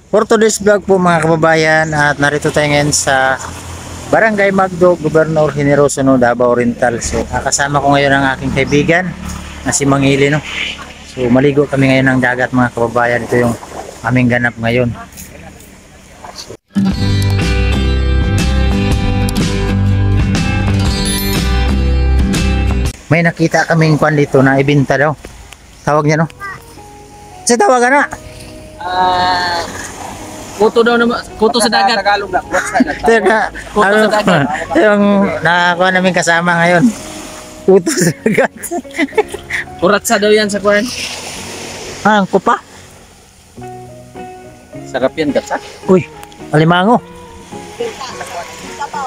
For today's vlog po mga kababayan, at narito tayo ngayon sa Barangay Magdo, Gobernador Generoso, no, Davao Oriental. So kasama ko ngayon ang aking kaibigan na si Mangili, no. So maligo kami ngayon ng dagat mga kababayan. Ito yung aming ganap ngayon. May nakita kaming kwan dito na ibinta daw. Tawag niya, no? Sa tawagan na. Kuto daw naman, kuto sa dagat. Tagalog na. Kuto sa dagat. Yung nakakuha namin kasama ngayon. Kuto sa dagat. Kuratsa daw yan sa kuwan. Ang kupa. Sarap yan, gatsa. Uy, alimango.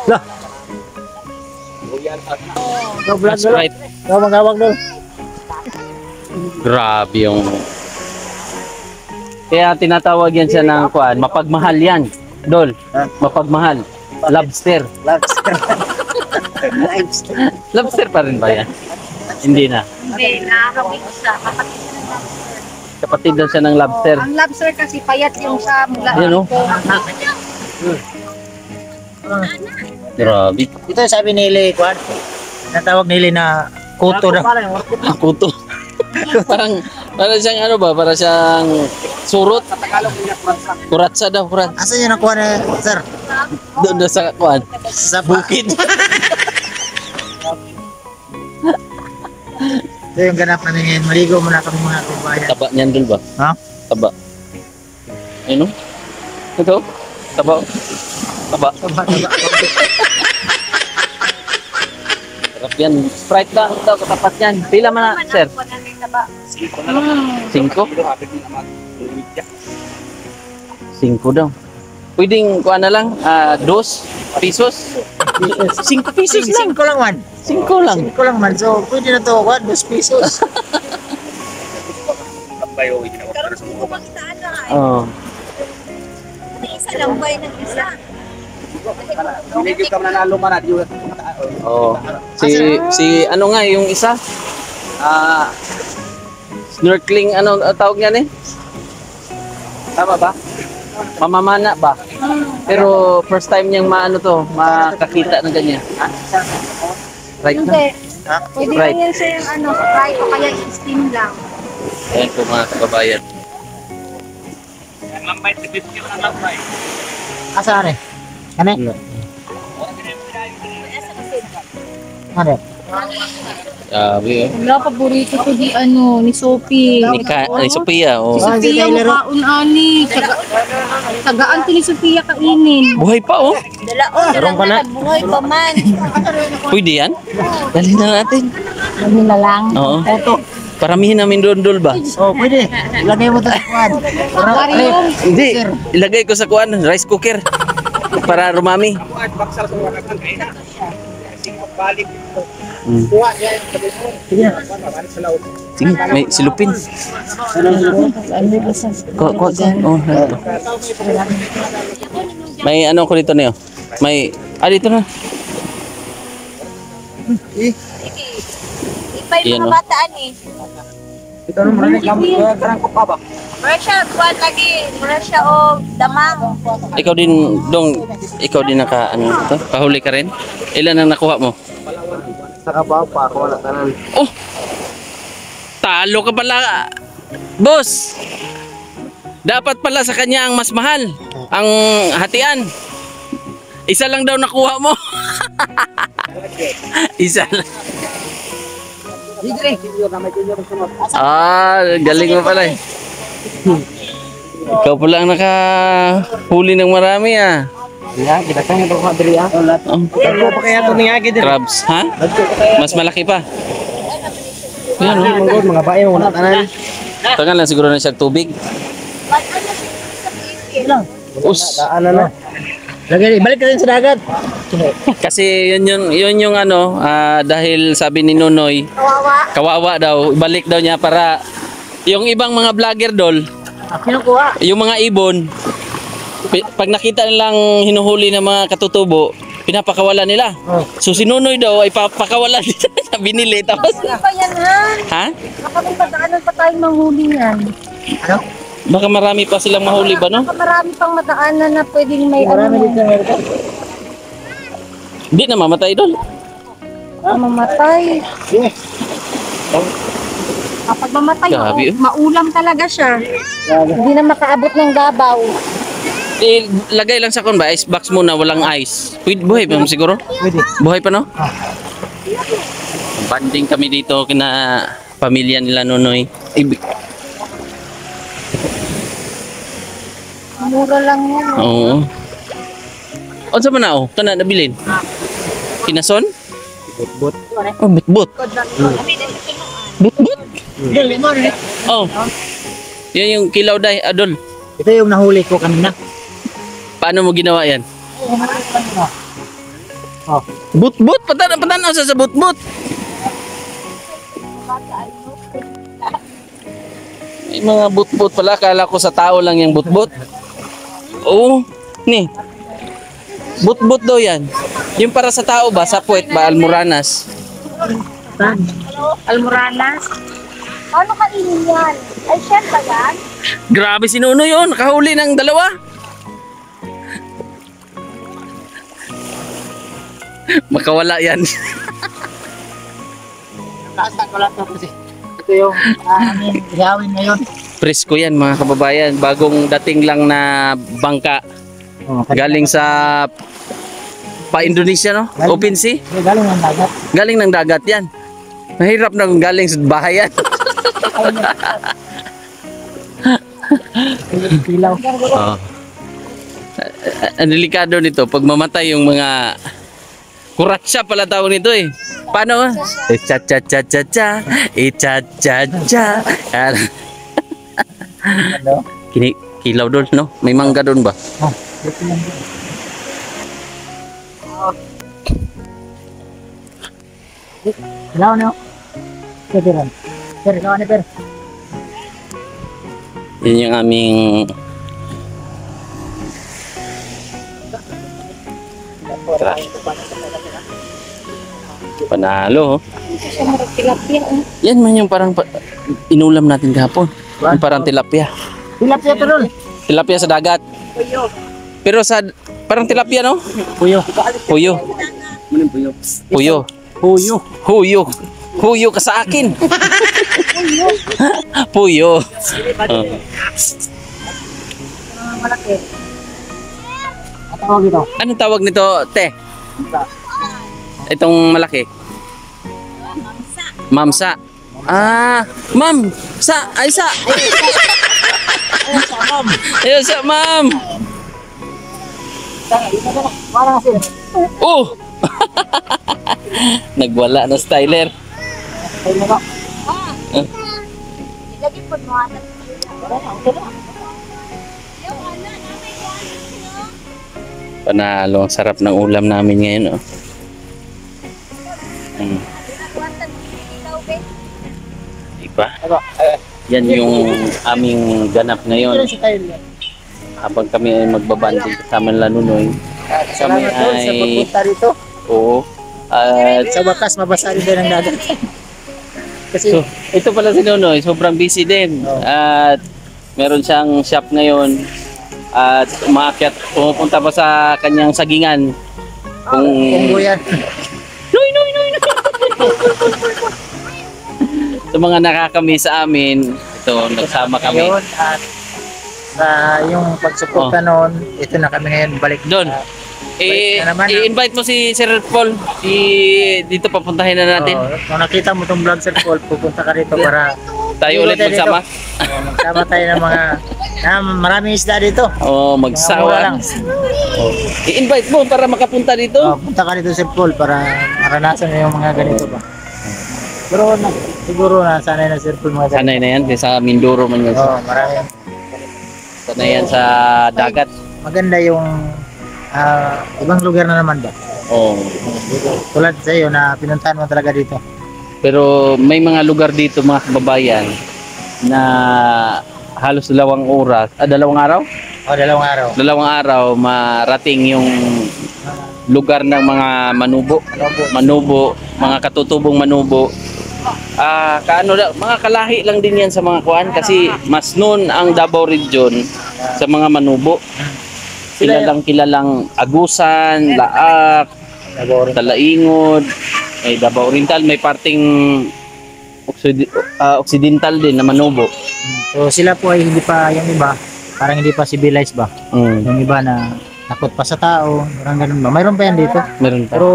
Lah. Sprite. Gawag daw. Grabe yung... Kaya tinatawag yan siya ng kuwan, mapagmahal yan. Dol, mapagmahal. Lobster. Lobster. Lobster pa rin ba yan? Hindi na. Hindi, nakakawin ko siya. Kapatid siya ng lobster. Kapatid daw siya ng lobster. Ang lobster kasi payat yung sa mula. Yan o. Grabe. Ito sabi nila, kwan. Natawag nila na kuto daw. Kuto. Parang siyang ano ba? Parang siyang surot. Kuratsa daw, kurat. Asan yun nakuha na, sir? Doon na sa kuwan. Sa Bukid. Ito yung ganap namin ngayon. Maligo muna kami mga kababayan. Taba niyan dul ba? Ha? Taba. Ano? Ito? Taba. Taba. Sarap yan. Sprite lang daw katapat yan. Pila man na, sir? 5? 5 daw. Pwedeng kuha na lang, 2 pesos. 5 pesos lang. 5 lang man. 5 lang. 5 lang man. So, pwede na to, kwan, 2 pesos. Oh. Isa lang ba ng isa? Oh. Si ano nga yung isa? Snorkeling ano tawag niyan eh? Tama ba? Mamamana ba? Pero first time niyang maano to, makakita ng ganyan. Right na? Hindi. Pwede Right. lang yan sa yung ano, fry o kaya steam lang. Ayan po mga kababayan. Asa rin? Ano? Ano? Sabi oh. Wala, paborito ko di ano, ni Sophie. Ni Sophia oh. Sophia mukhaon ani. Tagaan to ni Sophia kainin. Buhay pa oh. Meron pa na. Buhay pa man. Pwede yan? Dali na natin. Ano na lang. Oo. Paramihin namin doon ba? Oh, pwede. Ilagay mo ito sa kwan. Aquarium. Hindi. Ilagay ko sa kuan, rice cooker. Para rumami. Sige, may silupin. Ko. Oh, ito. May ano ko dito niyo. May dito na. Ipay Yan, mga no? bataan eh. Ito naman rin karang ko pa ba? Mura siya, buwan lagi. Mura siya o damang. Ikaw din naka ano to? Pahuli ka rin? Ilan ang nakuha mo? Sa kabaw pa ako wala tanan. Oh. Talo ka pala. Boss. Dapat pala sa kanya ang mas mahal. Ang hatian. Isa lang daw nakuha mo. Isa lang. Galing mo pala eh. Ikaw pala ang nakahuli ng marami ah. Ya, kita kan yung mga diri ah. Ano pa kaya to ningagi diri? Crabs, ha? Mas malaki pa. Yan, mga bae wala tanan. Tangan lang siguro na siya tubig. Us. Ano na? Lagay, balik ka rin sa dagat. Kasi yun yung ano, dahil sabi ni Nonoy, kawawa daw, balik daw niya para yung ibang mga vlogger dol, Kinukuha. yung mga ibon, pag nakita nilang hinuhuli ng mga katutubo, pinapakawalan nila. So si Nonoy daw ay papakawalan nila sa binili. Tapos, Hindi pa yan ha? ha? Kapag padaanan pa tayong manghuli yan. Ano? Baka marami pa silang mahuli ba, no? Marami pang madaanan na pwedeng may Marami ano dito meron. Hindi na mamatay doon. mamatay. Yes. Kapag mamatay, Grabe, oh. maulam talaga siya. Hindi na makaabot ng gabaw. Lagay lang sa kon ba? Ice box muna, walang ice. Pwede, buhay pa siguro? Pwede. Buhay pa, no? Banding kami dito kina pamilya nila Nonoy. Mura lang yan. Oo. Unsa man na oh? Kana nabilin? Kinason? But Oh, butbut. Butbut? Oh. Yan yung kilaw day, Adol. ito yung nahuli ko kanina. Paano mo ginawa yan? Oh. Butbut? Patanaw sa butbut. May mga butbut pala. Kala ko sa tao lang yung butbut. Oo. Ni. Butbut daw yan. Yung para sa tao ba? Sa puwet ba? Almoranas. Almoranas. Paano kainin yan? Ay, siya ba yan? Grabe si Nuno yun. Nakahuli ng dalawa. Makawala yan. Taas ko lang to kasi. Ito yung aming ihawin ngayon. Presko yan mga kababayan. Bagong dating lang na bangka. Oh, Galing sa pa-Indonesia, no? Open sea. galing ng dagat. Galing ng dagat yan. Mahirap na kung galing sa bahay yan. Kilaw. Oh. Ang delikado nito, pag mamatay yung mga kuratsa pala tawag nito eh. Paano? Cha-cha-cha-cha-cha, cha-cha-cha. Ano? Kilaw doon, no? May mangga doon ba? Oh, dito lang din. Kilaw na. Pwede rin. Pero, kawan na pero. Yun yung aming panalo. Oh. Siya marag tilapia. Yan man yung parang inulam natin kahapon. Yung parang tilapia. Tilapia pero. Tilapia sa dagat. Pero sa parang tilapia, no? Puyo. Huyo. Huyo. Puyo. Huyo. Huyo ka sa akin. Puyo. Oh. Malaki. At tawag ito. Anong tawag nito, te? Itong malaki. Mamsa. Ah, ma'am. Sa, ay sa. Ayun sa, ma'am. Parang asin. Oh. Nagwala na styler. Ay, ano? Lagi po mo anak. Panalo, ang sarap ng ulam namin ngayon, oh. Iba. Yan yung aming ganap ngayon. Si Tyler. Habang kami ay magbabanding kasama nila Nunoy. Kami Salamat doon sa ay pagpunta rito. oo. At Sa wakas, mabasa rin din ang dagat. Kasi, so, ito pala si Nunoy, sobrang busy din. Oo. At meron siyang shop ngayon. At umakyat, pumupunta pa sa kanyang sagingan. Kung kung yan. Noy, noy, noy, noy. Sa mga nakakamiss sa amin, ito, nagsama kami. Ngayon, at sa yung pagsuporta noon, ito na kami ngayon balik. Doon. Balik na naman, ah. I-invite mo si Sir Paul. Dito papuntahin na natin. Kung nakita mo itong vlog, Sir Paul, pupunta ka rito para Tayo ulit tayo magsama. dito. Magsama tayo ng mga maraming isda dito. Oh, Mga mura magsawa. lang. I-invite mo para makapunta dito. Punta ka dito, Sir Paul, para maranasan mo yung mga ganito ba. Pero siguro na sanay na, Sir Paul, mga ganito. Sanay na yan, kasi sa Mindoro man yan. Marami. Sanay yan sa dagat. Maganda yung ibang lugar na naman ba? Oh. Tulad sa iyo na pinuntahan mo talaga dito. Pero may mga lugar dito mga kababayan na halos dalawang araw? O, dalawang araw. Dalawang araw marating yung lugar ng mga manubo, mga katutubong manubo kaano mga kalahi lang din yan sa mga kuan kasi mas known ang Davao region sa mga manubo. Kilalang Agusan, Laak, Talaingod, may Davao Oriental, may parting Occidental din na manubo. So sila po ay hindi pa, yung iba, parang hindi pa civilized ba? Yung iba na takot pa sa tao, parang ganun ba? Mayroon pa yan dito. Meron pa. Pero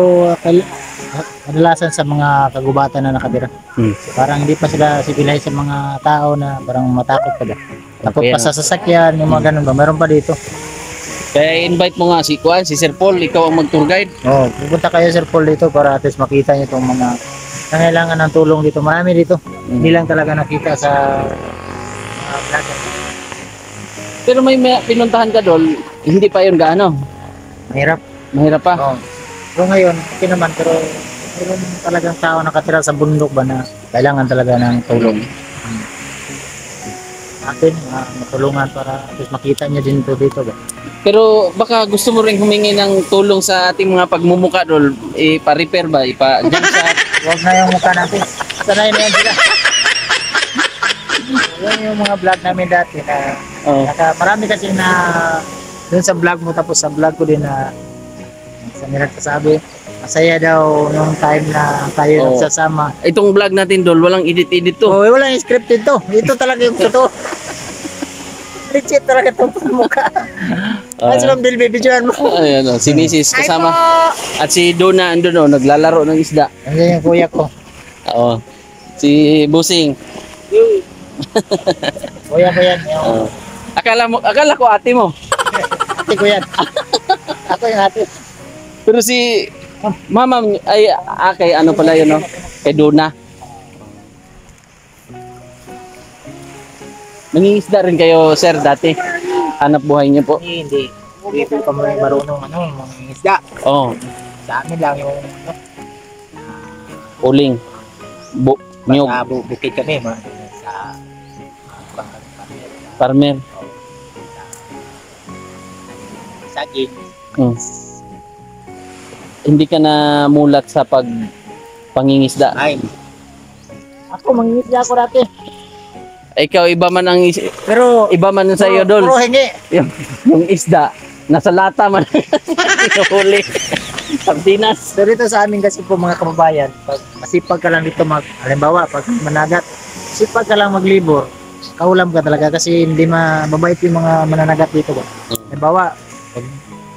kadalasan sa mga kagubatan na nakatira. Parang hindi pa sila civilized sa mga tao na parang matakot pa ba? Takot pa sa sasakyan, yung mga ganun ba? Mayroon pa dito. Kaya invite mo nga si Kuan, si Sir Paul, ikaw ang mag-tour guide. Oh, pupunta kayo Sir Paul dito para at least makita niyo itong mga nangailangan ng tulong dito. Marami dito. Hindi lang talaga nakita sa vlogger. Pero may pinuntahan ka doon, hindi pa yun gaano. Mahirap. Mahirap pa. Oh. So ngayon, okay naman pero mayroon talagang tao nakatira sa bundok ba na kailangan talaga ng tulong. Atin, matulungan para at least makita niya din ito dito ba. Pero baka gusto mo rin humingi ng tulong sa ating mga pagmumuka doon, ipa-repair ba, ipa-jump shot. Huwag na yung mukha natin. Sanay na yan sila. Yan yung mga vlog namin dati na marami kasi na dun sa vlog mo tapos sa vlog ko din na sa nagsasabi masaya daw nung time na tayo nagsasama. Itong vlog natin doon, walang edit-edit to. Oh, walang scripted to. Ito talaga yung totoo. Legit talaga itong mukha. Ay, silang bilbibidyoan mo. Ayan o, si Mrs. kasama. At si Dona andun o, naglalaro ng isda. Andiyan yung kuya ko. Oo. Si Busing. Kuya ko yan. Yung... Akala ko ate mo. Ate ko yan. Ako yung ate. Pero si Mama ay kay ano pala yun no? Kay Dona. Mangingisda rin kayo sir dati. Hanap buhay niyo po. Hindi. Hindi po kami marunong mga isda. Oo. Sa amin lang yung Uling. Nyug. Bukid kami sa Farmer. saging. Hindi ka na mulat sa pangingisda. Ay. Ako mangingisda ako dati. Ikaw iba man ang Pero iba man sa iyo dol. Puro hingi. Yung isda nasa lata man. Hinuli. Sardinas. Pero ito sa amin kasi po mga kababayan, pag masipag ka lang dito halimbawa pag managat, sipag ka lang maglibor, kaulam ka talaga kasi hindi mabait yung mga mananagat dito ba. Halimbawa, pag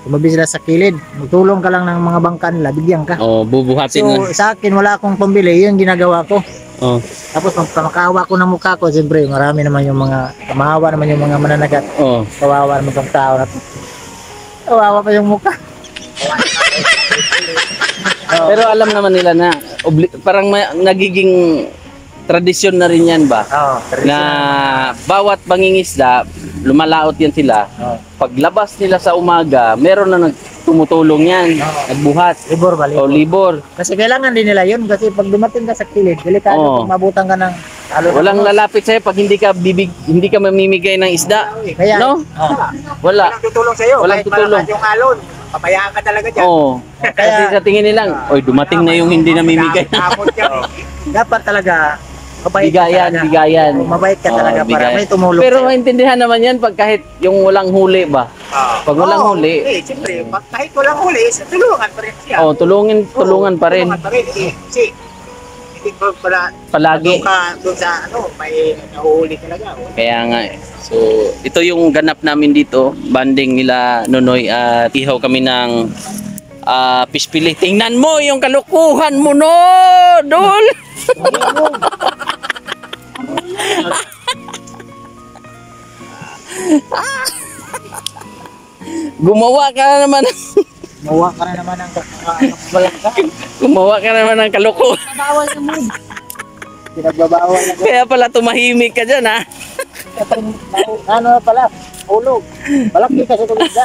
tumabi sila sa kilid, magtulong ka lang ng mga bangka nila, bigyan ka. Oh, bubuhatin So na. sa akin wala akong pambili, yun ginagawa ko. Oh. Tapos pagkamakawa ko ng mukha ko, siyempre marami naman yung mga, kamahawa naman yung mga mananagat. Oh. Kawawa naman yung tao na kawawa pa yung mukha. Pero alam naman nila na parang nagiging tradisyon na rin yan ba? Oo, Na bawat pangingisda, lumalaot yan sila. Paglabas nila sa umaga, meron na tumutulong yan, nagbuhat. libor ba? O libor. Kasi kailangan din nila yun kasi pag dumating ka sa kilid, delikado kung mabutan ka ng Walang lalapit sa'yo pag hindi ka mamimigay ng isda. Kaya, No? Wala. Walang tutulong sa'yo. Walang kahit tutulong. malakas yung alon. Pabayaan ka talaga dyan. Oo. Kasi sa tingin nilang, oy dumating na yung hindi namimigay. Dapat talaga mabait Bigayan, ka talaga. bigayan. Mabait ka talaga para bigayan. may tumulong Pero sa'yo. maintindihan naman yan pag kahit yung walang huli ba? Pag walang huli, siyempre, kahit walang huli, tulungan pa rin siya. tulungan pa rin. Tulungan pa rin. Kasi, hindi ko pala Palagi. doon sa may nahuhuli talaga. Kaya nga eh. So, ito yung ganap namin dito. Banding nila Nonoy at ihaw kami ng pispili. Tingnan mo yung kalukuhan mo no, Dol! Gumawa ka na naman. Mawa ka na naman ng balangka. Gumawa ka naman ng kalukuhan. Bawal sa mood. Pinagbabawal na Kaya pala tumahimik ka dyan ha. ano pala, ulog. Malaki kasi tulog na.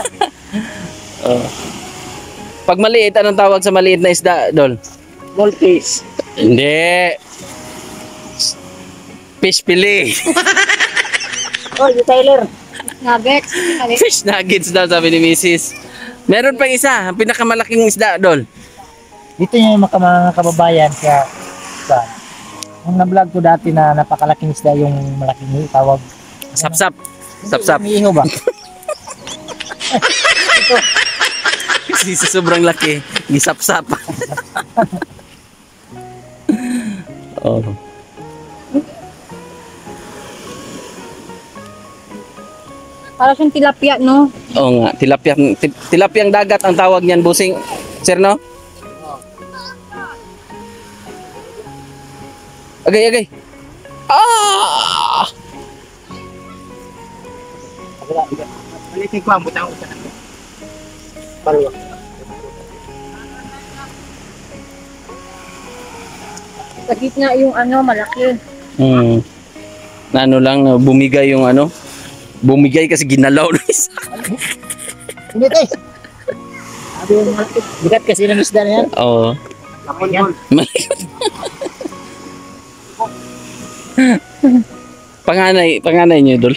Pag maliit, anong tawag sa maliit na isda, Dol? Multis. Hindi. Pispili. Oh, si Tyler. Nuggets. Fish nuggets daw sabi ni Mrs. Meron pang isa, ang pinakamalaking isda, Dol. Dito yung mga kababayan sa Yung na-vlog ko dati na napakalaking isda yung malaking tawag. Sapsap. Sapsap. May iho ba? Kasi sa sobrang laki, gisapsap. Oh. Para siyang tilapia, no? Oo nga, tilapyang dagat ang tawag niyan, busing. Sir, no? Agay, agay. Ah! Balikin ko ang butang usan. Paluwa. Sa gitna yung ano, malaki. Na ano lang, bumigay yung ano. Bumigay kasi ginalaw ng isa. Hindi tayo. Sabi yung malaki. Bigat kasi ng isda na yan. Oo. Kapon yan. Panganay niyo, Dol.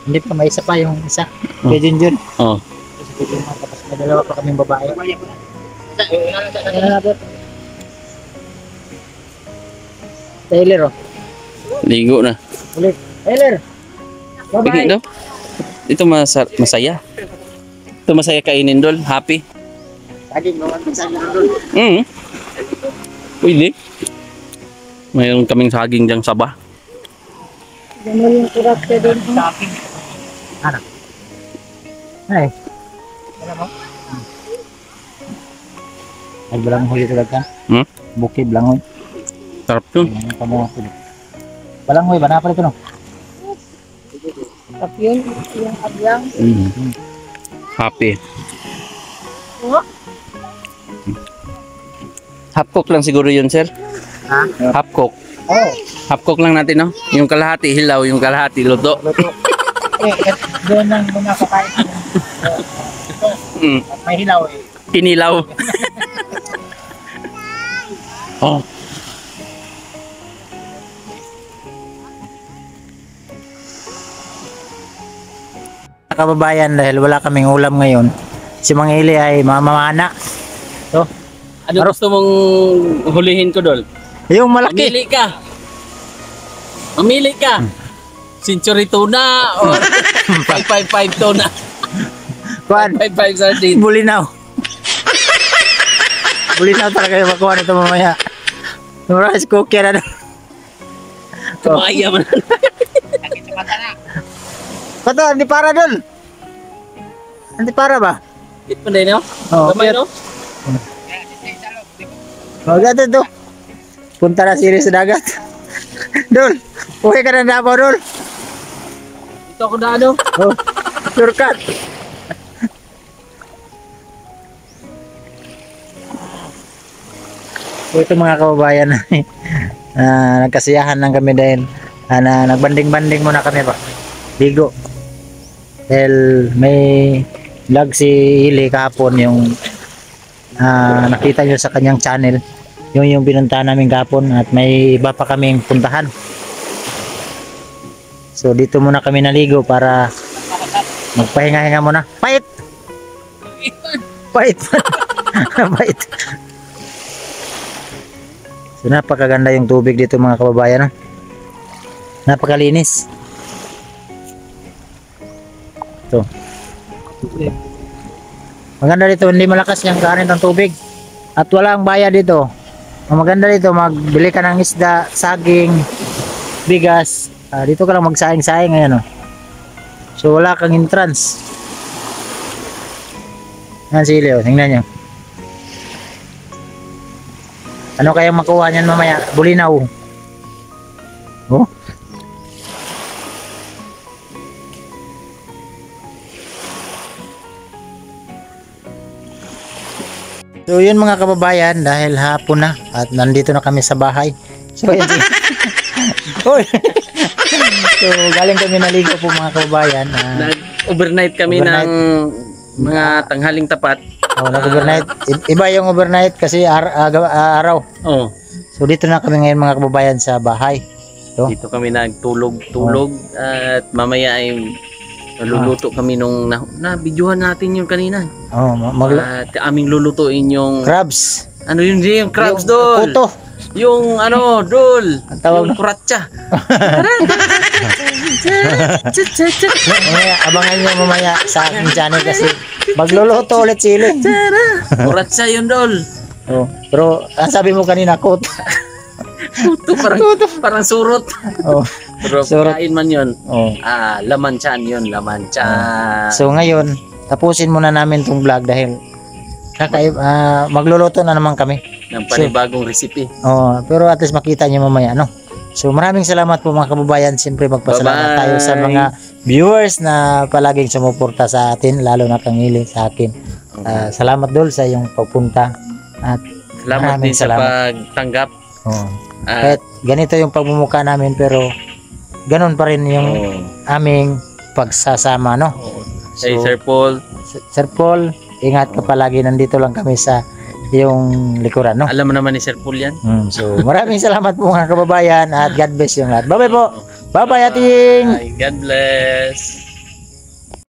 Hindi pa, may isa pa yung isa. Kay Junjun. Oo. Tapos may dalawa pa kaming babae. Taylor, oh. Ligo na. Ulit. Taylor! Bigay Bye-bye! daw. Ito masaya. Ito masaya kainin, Dol. Happy. Saging, mga saging doon. Pwede. Mayroon kaming saging diyang saba. Ganun yung kurap ka din. Saging. Ano? Ay. Alam mo? Ay, belang huli talaga. Bukid, belang huli. Sarap yun. Belang huli, ba na pala ito, no? Kurap yun, yung ablang. Happy. Oh, Half cook lang siguro yun, sir. Ha? Half cook. Oh. Half cook lang natin, no? Yung kalahati hilaw, yung kalahati luto. Luto. Doon ang mga kakain. May hilaw eh. Kinilaw. Oh. Kababayan, dahil wala kaming ulam ngayon, si Mang Ili ay mamamana. So, Ano gusto mong hulihin ko, Dol? yung malaki. Mamili ka. Mamili ka. Century tuna o 555 tuna. Kuan, 555 sardine. bulinaw. Bulinaw talaga yung makuha nito mamaya. Yung rice cooker ano. Kumaya mo na. Kato, hindi para doon. Hindi para ba? Hit mo din, no? Oo, Gamay, hit. no? O, gato to. Punta na siri sa dagat. Dol, uwi ka na Davao, Dol. Ito ako na, ano? Oh, shortcut. So, ito mga kababayan, nagkasiyahan lang kami dahil na nagbanding-banding muna kami pa. Ligo. Dahil may vlog si Ili kahapon yung nakita nyo sa kanyang channel. Yung pinuntahan namin kahapon at may iba pa kaming puntahan. So dito muna kami naligo para magpahinga-hinga muna. Pait! Pait! Pait! So napakaganda yung tubig dito mga kababayan. Napakalinis. Ito. Maganda dito, hindi malakas yung kanin ng tubig. At walang bayad dito. Ang maganda dito, magbili ka ng isda, saging, bigas. Dito ka lang magsaing-saing ngayon. Oh. So wala kang entrance. Yan si Leo, tingnan nyo. Ano kayang makuha niyan mamaya? Bulinaw. Oh. So yun mga kababayan, dahil hapon na at nandito na kami sa bahay. So yun. Hoy. So galing kami naligo po mga kababayan. Nag-overnight kami Overnight. ng mga tanghaling tapat. Oh, nag-overnight. Iba yung overnight kasi araw. Oh. So dito na kami ngayon mga kababayan sa bahay. So, Dito kami nagtulog-tulog at mamaya ay luluto kami nung na-videohan natin yung kanina. oh, At aming lulutuin yung crabs. ano yun yung crabs Yung doon. puto. Yung ano, Dol. Ang tawag Yung kuratsa. Mamaya, abangan nyo mamaya sa aking channel kasi magluluto ulit sili. Kuratsa yun, Dol. Oh, pero ang sabi mo kanina, kot. Puto, parang surot. Oh, Pero Surot. kain man yun. oh. Laman chan yun, laman chan. So ngayon, tapusin muna namin tong vlog dahil magluluto na naman kami. ng panibagong recipe. Oh, pero at least makita niyo mamaya, no? So maraming salamat po mga kababayan. Siyempre magpasalamat Bye-bye. tayo sa mga viewers na palaging sumuporta sa atin, lalo na kangili sa akin. Salamat Dol sa iyong pagpunta at Salamat maraming din sa pagtanggap. oh, At kahit ganito yung pagmumukha namin pero ganun pa rin yung aming pagsasama, no? kay So, Sir Paul, Sir Paul, ingat ka palagi, nandito lang kami sa yung likuran, no? alam mo naman ni Sir Paul yan. So maraming salamat po mga kababayan at God bless yung lahat. Bye bye po. Bye bye ating. God bless.